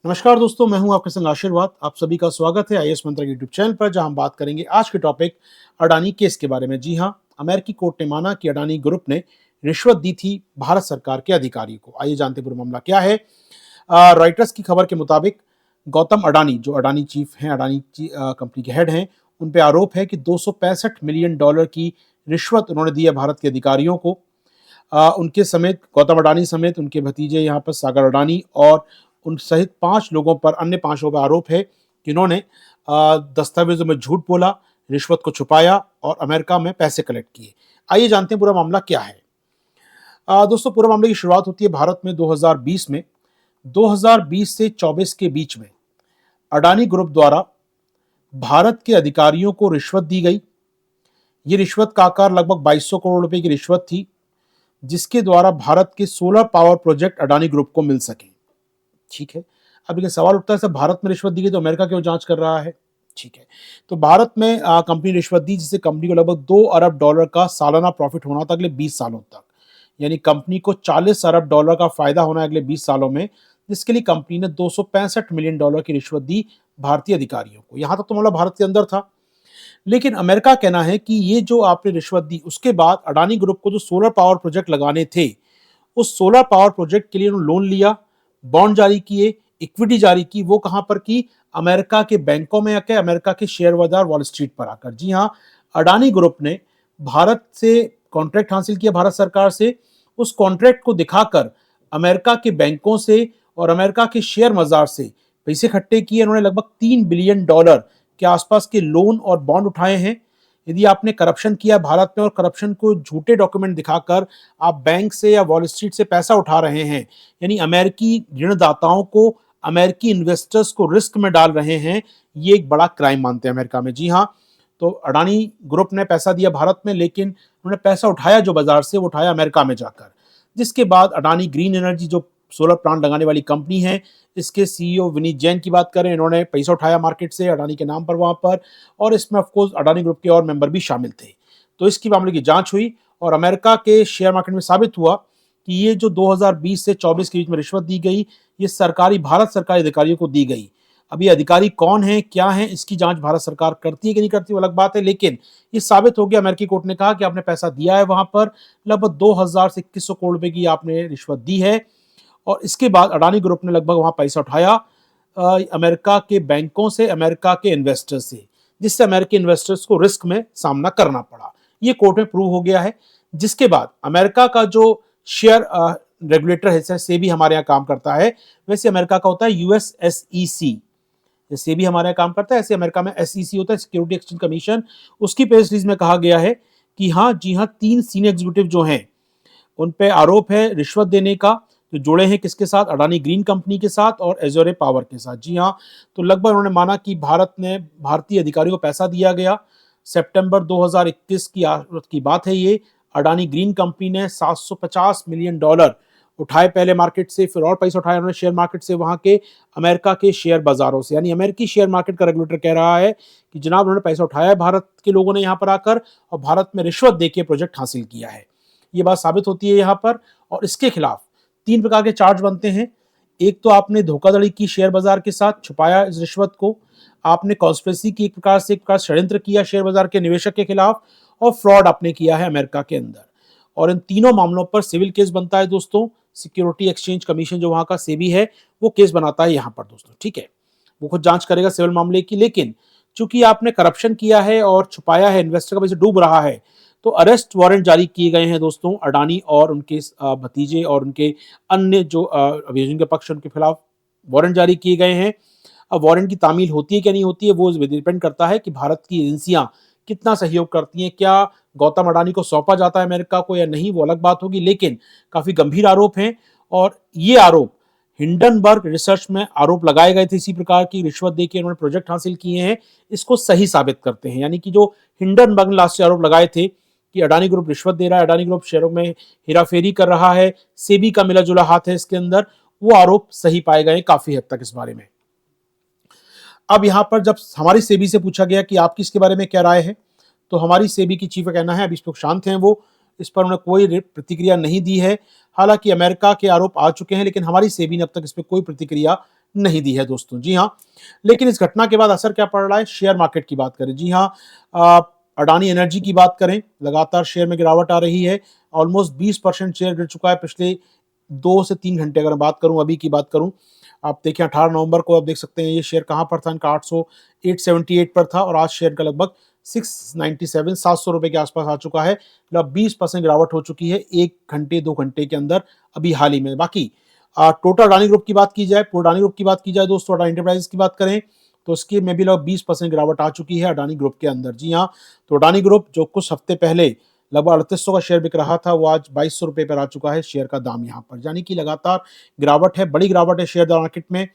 नमस्कार दोस्तों, मैं हूं आपके संग आशीर्वाद। आप सभी का स्वागत है आईएएस मंत्र के यूट्यूब चैनल पर, जहां हम बात करेंगे आज के टॉपिक अडानी केस के बारे में। जी हां, अमेरिकी कोर्ट ने माना कि अडानी ग्रुप ने रिश्वत दी थी भारत सरकार के अधिकारी को। आइए जानते हैं पूरा मामला क्या है। रॉयटर्स की खबर के मुताबिक गौतम अडानी, जो अडानी चीफ हैं, कंपनी के हेड हैं, उन पे आरोप है कि 265 मिलियन डॉलर की रिश्वत उन्होंने दी है भारत के अधिकारियों को। उनके समेत, गौतम अडानी समेत उनके भतीजे यहाँ पर सागर अडानी और उन सहित 5 लोगों पर, अन्य 5 लोगों पर आरोप है कि इन्होंने दस्तावेजों में झूठ बोला, रिश्वत को छुपाया और अमेरिका में पैसे कलेक्ट किए। आइए जानते हैं पूरा मामला क्या है। दोस्तों, पूरा मामले की शुरुआत होती है भारत में 2020 में। 2020 से 24 के बीच में अडानी ग्रुप द्वारा भारत के अधिकारियों को रिश्वत दी गई। ये रिश्वत का आकार लगभग 2200 करोड़ रुपए की रिश्वत थी, जिसके द्वारा भारत के solar power project Adani group को मिल सके। ठीक है। अब लेकिन सवाल उठता है, सब भारत में रिश्वत दी गई तो अमेरिका क्यों जांच कर रहा है? ठीक है। तो भारत में कंपनी रिश्वत दी, जिससे कंपनी को लगभग 2 अरब डॉलर का सालाना प्रॉफिट होना था अगले 20 सालों तक। यानी कंपनी को 40 अरब डॉलर का फायदा होना है अगले 20 सालों में, जिसके लिए कंपनी ने 265 मिलियन डॉलर की रिश्वत दी भारतीय अधिकारियों को। यहां तक तो मामला भारत के अंदर था, लेकिन अमेरिका का कहना है कि ये जो आपने रिश्वत दी, उसके बाद अडानी ग्रुप को जो सोलर पावर प्रोजेक्ट लगाने थे, उस सोलर पावर प्रोजेक्ट के लिए उन्होंने लोन लिया, बॉन्ड जारी किए, इक्विटी जारी की। वो कहां पर की? अमेरिका के बैंकों में आकर, अमेरिका के शेयर बाजार वॉल स्ट्रीट पर आकर। जी हां, अडानी ग्रुप ने भारत से कॉन्ट्रैक्ट हासिल किया, भारत सरकार से। उस कॉन्ट्रैक्ट को दिखाकर अमेरिका के बैंकों से और अमेरिका के शेयर बाजार से पैसे इकट्ठे किए। उन्होंने लगभग 3 बिलियन डॉलर के आसपास के लोन और बॉन्ड उठाए हैं। यदि आपने करप्शन किया भारत में और करप्शन को झूठे डॉक्यूमेंट दिखाकर आप बैंक से या वॉल स्ट्रीट से पैसा उठा रहे हैं, यानी अमेरिकी ऋणदाताओं को, अमेरिकी इन्वेस्टर्स को रिस्क में डाल रहे हैं, ये एक बड़ा क्राइम मानते हैं अमेरिका में। जी हाँ, तो अडानी ग्रुप ने पैसा दिया भारत में, लेकिन उन्होंने पैसा उठाया जो बाजार से, वो उठाया अमेरिका में जाकर। जिसके बाद अडानी ग्रीन एनर्जी, जो सोलर प्लांट लगाने वाली कंपनी है, इसके सीईओ विनीत जैन की बात करें, इन्होंने पैसा उठाया मार्केट से अडानी के नाम पर वहां पर, और इसमें ऑफकोर्स अडानी ग्रुप के और मेंबर भी शामिल थे। तो इसकी मामले की जांच हुई और अमेरिका के शेयर मार्केट में साबित हुआ कि ये जो 2020 से 24 के बीच में रिश्वत दी गई, ये भारत सरकारी अधिकारियों को दी गई। अब ये अधिकारी कौन है, क्या है, इसकी जांच भारत सरकार करती है कि नहीं करती, वो अलग बात है, लेकिन ये साबित हो गया। अमेरिकी कोर्ट ने कहा कि आपने पैसा दिया है, वहां पर लगभग 2000 से 2100 करोड़ रुपए की आपने रिश्वत दी है। और इसके बाद अडानी ग्रुप ने लगभग वहां पैसा उठाया अमेरिका के बैंकों से, अमेरिका के इन्वेस्टर्स से, जिससे अमेरिकी इन्वेस्टर्स को रिस्क में सामना करना पड़ा। ये कोर्ट में प्रूव हो गया है। जिसके बाद अमेरिका का जो शेयर रेगुलेटर है, जैसे सेबी हमारे यहाँ काम करता है, वैसे अमेरिका का होता है यूएसएसईसी। जैसे भी हमारे यहाँ काम करता है, ऐसे अमेरिका में एसईसी होता है, सिक्योरिटी एक्सचेंज कमीशन। उसकी प्रेस रिलीज में कहा गया है कि हाँ, जी हाँ, 3 सीनियर एग्जीक्यूटिव जो हैं, उन पे आरोप है रिश्वत देने का। जो जुड़े हैं किसके साथ? अडानी ग्रीन कंपनी के साथ और एजोरे पावर के साथ। जी हाँ, तो लगभग उन्होंने माना कि भारतीय अधिकारियों को पैसा दिया गया। सितंबर 2021 की बात है ये। अडानी ग्रीन कंपनी ने 750 मिलियन डॉलर उठाए पहले मार्केट से, फिर और पैसा उठाया उन्होंने शेयर मार्केट से, वहां के अमेरिका के शेयर बाजारों से। यानी अमेरिकी शेयर मार्केट का रेगुलेटर कह रहा है कि जनाब, उन्होंने पैसा उठाया है भारत के लोगों ने यहाँ पर आकर, और भारत में रिश्वत देके प्रोजेक्ट हासिल किया है। ये बात साबित होती है यहाँ पर। और इसके खिलाफ 3 प्रकार के चार्ज बनते हैं। एक तो आपने धोखाधड़ी की शेयर बाजार के साथ, छुपाया इस रिश्वत को। आपने कॉन्स्पिरेसी की, एक प्रकार षड्यंत्र किया शेयर बाजार के निवेशक के खिलाफ, और फ्रॉड आपने किया है अमेरिका के अंदर। और इन तीनों मामलों पर सिविल केस बनता है दोस्तों। सिक्योरिटी एक्सचेंज कमीशन जो वहां का सेबी है, वो केस बनाता है यहाँ पर दोस्तों। ठीक है, वो खुद जांच करेगा सिविल मामले की। लेकिन चूंकि आपने करप्शन किया है और छुपाया है, इन्वेस्टर का पैसे डूब रहा है, तो अरेस्ट वारंट जारी किए गए हैं दोस्तों अडानी और उनके भतीजे और उनके अन्य जो अभियोजन के पक्ष, उनके खिलाफ वारंट जारी किए गए हैं। अब वारंट की तामील होती है क्या नहीं होती है, वो डिपेंड करता है कि भारत की एजेंसियां कितना सहयोग करती हैं। क्या गौतम अडानी को सौंपा जाता है अमेरिका को या नहीं, वो अलग बात होगी। लेकिन काफी गंभीर आरोप हैं, और ये आरोप हिंडनबर्ग रिसर्च में आरोप लगाए गए थे, इसी प्रकार की रिश्वत देके उन्होंने प्रोजेक्ट हासिल किए हैं, इसको सही साबित करते हैं। यानी कि जो हिंडनबर्ग ने लास्ट आरोप लगाए थे कि अडानी ग्रुप रिश्वत दे रहा है, अडानी ग्रुप शेयरों में हेराफेरी कर रहा है, सेबी का मिला जुला हाथ है इसके अंदर, वो आरोप सही पाए गए काफी हद तक इस बारे में। अब यहां पर जब हमारी सेबी से पूछा गया कि आपकी इसके बारे में क्या राय है, तो हमारी सेबी की चीफ का कहना है, अभी इस पर शांत हैं वो, इस पर उन्होंने कोई प्रतिक्रिया नहीं दी है। हालांकि अमेरिका के आरोप आ चुके हैं, लेकिन हमारी सेबी ने अब तक इस पर कोई प्रतिक्रिया नहीं दी है दोस्तों। जी हाँ, लेकिन इस घटना के बाद असर क्या पड़ रहा है? शेयर मार्केट की बात करें, जी हाँ, अडानी एनर्जी की बात करें, लगातार शेयर में गिरावट आ रही है। ऑलमोस्ट 20% शेयर गिर चुका है पिछले 2 से 3 घंटे, अगर मैं बात करूँ, अभी की बात करूँ। आप देखिए 18 नवंबर को आप देख सकते हैं ये शेयर कहाँ पर था, इनका 878 पर था और आज शेयर का लगभग 697 ₹700 के आसपास आ चुका है। लगभग 20% गिरावट हो चुकी है 1 घंटे 2 घंटे के अंदर, अभी हाल ही में। बाकी टोटल अडानी ग्रुप की बात की जाए, पूरे अडानी ग्रुप की बात की जाए दोस्तों, अडानी एंटरप्राइजेस की बात करें तो इसकी में भी लगभग 20% गिरावट आ चुकी है अडानी ग्रुप के अंदर। जी हाँ, तो अडानी ग्रुप जो कुछ हफ्ते पहले लगभग 3800 का शेयर बिक रहा था, वो आज ₹2200 पर आ चुका है शेयर का दाम यहाँ पर, यानी कि लगातार गिरावट है, बड़ी गिरावट है शेयर मार्केट में।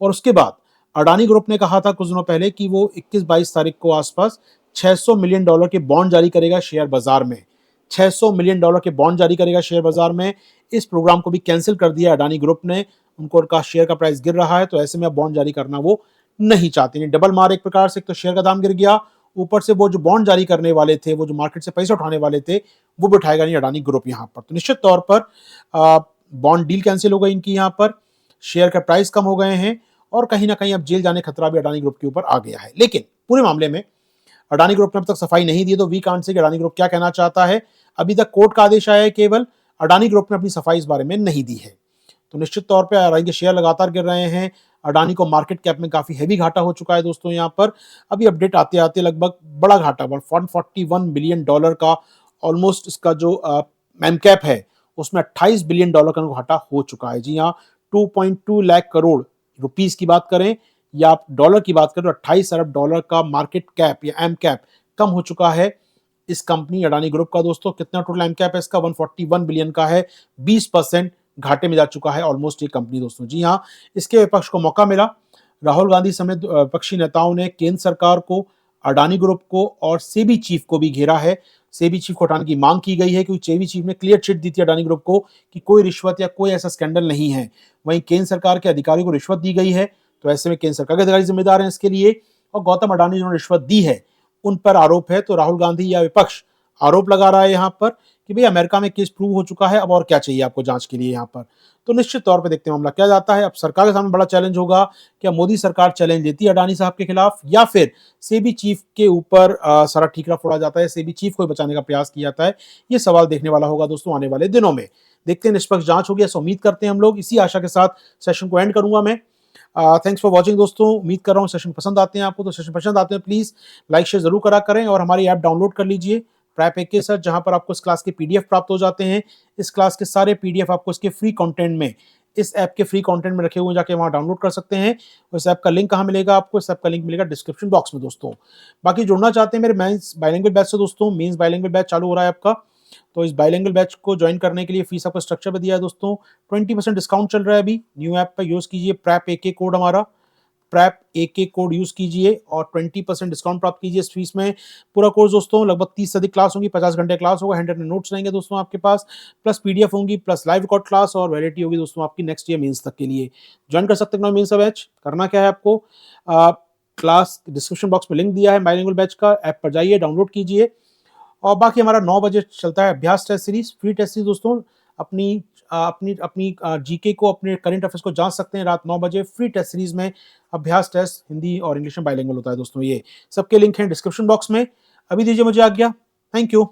और उसके बाद अडानी ग्रुप ने कहा था कुछ दिनों पहले कि वो 21-22 तारीख को आसपास $600 मिलियन के बॉन्ड जारी करेगा शेयर बाजार में। $600 मिलियन के बॉन्ड जारी करेगा शेयर बाजार में। इस प्रोग्राम को भी कैंसिल कर दिया अडानी ग्रुप ने। उनको उनका शेयर का प्राइस गिर रहा है, तो ऐसे में अब बॉन्ड जारी करना वो नहीं चाहते। डबल मार एक प्रकार से, एक तो शेयर का दाम गिर गया, ऊपर से वो जो बॉन्ड जारी करने वाले थे, वो जो मार्केट से पैसे उठाने वाले थे, वो भी उठाएगा नहीं अडानी ग्रुप यहाँ पर। तो निश्चित तौर पर बॉन्ड डील कैंसिल हो गई इनकी यहाँ पर, शेयर का प्राइस कम हो गए हैं और कहीं ना कहीं अब जेल जाने खतरा भी अडानी ग्रुप के ऊपर आ गया है। लेकिन पूरे मामले में अडानी ग्रुप ने अब तक सफाई नहीं दी, तो वी कांट से कि अडानी ग्रुप क्या कहना चाहता है। अभी तक कोर्ट का आदेश आया है केवल, अडानी ग्रुप ने अपनी सफाई इस बारे में नहीं दी है। तो निश्चित तौर पे अडानी के शेयर लगातार गिर रहे हैं। अडानी को मार्केट कैप में काफी हैवी घाटा हो चुका है दोस्तों यहाँ पर। अभी अपडेट आते आते लगभग बड़ा घाटा, $141 बिलियन का ऑलमोस्ट इसका जो मैम कैप है उसमें $28 बिलियन का घाटा हो चुका है। जी हाँ, 2.2 लाख करोड़ रुपीस की बात करें या आप डॉलर की बात करें तो $28 अरब का मार्केट कैप या एम कैप कम हो चुका है इस कंपनी अडानी ग्रुप का। दोस्तों कितना टोटल एम कैप है इसका? 141 बिलियन का है। 20% घाटे में जा चुका है ऑलमोस्ट ये कंपनी दोस्तों। जी हाँ, इसके विपक्ष को मौका मिला। राहुल गांधी समेत विपक्षी नेताओं ने केंद्र सरकार को, अडानी ग्रुप को और सेबी चीफ को भी घेरा है। सेबी चीफ को हटाने की मांग की गई है, क्योंकि सेबी चीफ ने क्लियर चिट दी थी अडानी ग्रुप को कि कोई रिश्वत या कोई ऐसा स्कैंडल नहीं है। वहीं केंद्र सरकार के अधिकारियों को रिश्वत दी गई है, तो ऐसे में केंद्र सरकार के अधिकारी जिम्मेदार हैं इसके लिए। और गौतम अडानी जिन्होंने रिश्वत दी है उन पर आरोप है। तो राहुल गांधी या विपक्ष आरोप लगा रहा है यहाँ पर कि भाई अमेरिका में केस प्रूव हो चुका है, अब और क्या चाहिए आपको जांच के लिए यहाँ पर। तो निश्चित तौर पे देखते हैं मामला क्या जाता है। अब सरकार के सामने बड़ा चैलेंज होगा, क्या मोदी सरकार चैलेंज लेती है अडानी साहब के खिलाफ, या फिर सेबी चीफ के ऊपर सारा ठीकरा फोड़ा जाता है, सेबी चीफ को बचाने का प्रयास किया जाता है। ये सवाल देखने वाला होगा दोस्तों आने वाले दिनों में। देखते हैं निष्पक्ष जांच होगी, ऐसा उम्मीद करते हैं हम लोग। इसी आशा के साथ सेशन को एंड करूंगा मैं। थैंक्स फॉर वॉचिंग दोस्तों। उम्मीद कर रहा हूँ सेशन पसंद आते हैं आपको। तो सेशन पसंद आते हैं प्लीज लाइक शेयर जरूर करा करें और हमारी ऐप डाउनलोड कर लीजिए प्रैप एक के साथ, जहां पर आपको इस क्लास के पीडीएफ प्राप्त हो जाते हैं। इस क्लास के सारे पीडीएफ आपको इसके फ्री कंटेंट में, इस ऐप के फ्री कंटेंट में रखे हुए जाके वहां डाउनलोड कर सकते हैं। इस ऐप का लिंक कहां मिलेगा आपको? इस ऐप का लिंक मिलेगा डिस्क्रिप्शन बॉक्स में दोस्तों। बाकी जुड़ना चाहते हैं मेरे मेंस बाइलिंगुअल बैच से दोस्तों, मेंस बाइलिंगुअल बैच चालू हो रहा है आपका। तो इस बाइलिंगुअल बैच को ज्वाइन करने के लिए फीस आपको स्ट्रक्चर पे दिया है दोस्तों। 20% डिस्काउंट चल रहा है अभी, न्यू ऐप पे यूज कीजिए प्रैप एक कोड, हमारा प्रैप एक कोड यूज कीजिए और 20% डिस्काउंट प्राप्त कीजिए इस फीस में। पूरा कोर्स दोस्तों लगभग 30 से अधिक क्लास होंगी, 50 घंटे क्लास होगा, 100 नोट्स रहेंगे दोस्तों आपके पास, प्लस पीडीएफ होंगी, प्लस लाइव रिकॉर्ड क्लास और वैलिडिटी होगी दोस्तों आपकी नेक्स्ट ईयर मेंस तक के लिए। ज्वाइन कर सकते हैं मेंस बैच। करना क्या है आपको, क्लास डिस्क्रिप्शन बॉक्स में लिंक दिया है बाइलिंगुअल बैच का, ऐप पर जाइए डाउनलोड कीजिए। और बाकी हमारा 9 बजे चलता है अभ्यास test series, free test series दोस्तों। अपनी अपनी अपनी जीके को, अपने करंट अफेयर्स को जांच सकते हैं रात 9 बजे फ्री टेस्ट सीरीज में। अभ्यास टेस्ट हिंदी और इंग्लिश में बाइलिंगुअल होता है दोस्तों। ये सबके लिंक हैं डिस्क्रिप्शन बॉक्स में। अभी दीजिए मुझे आज्ञा। Thank you.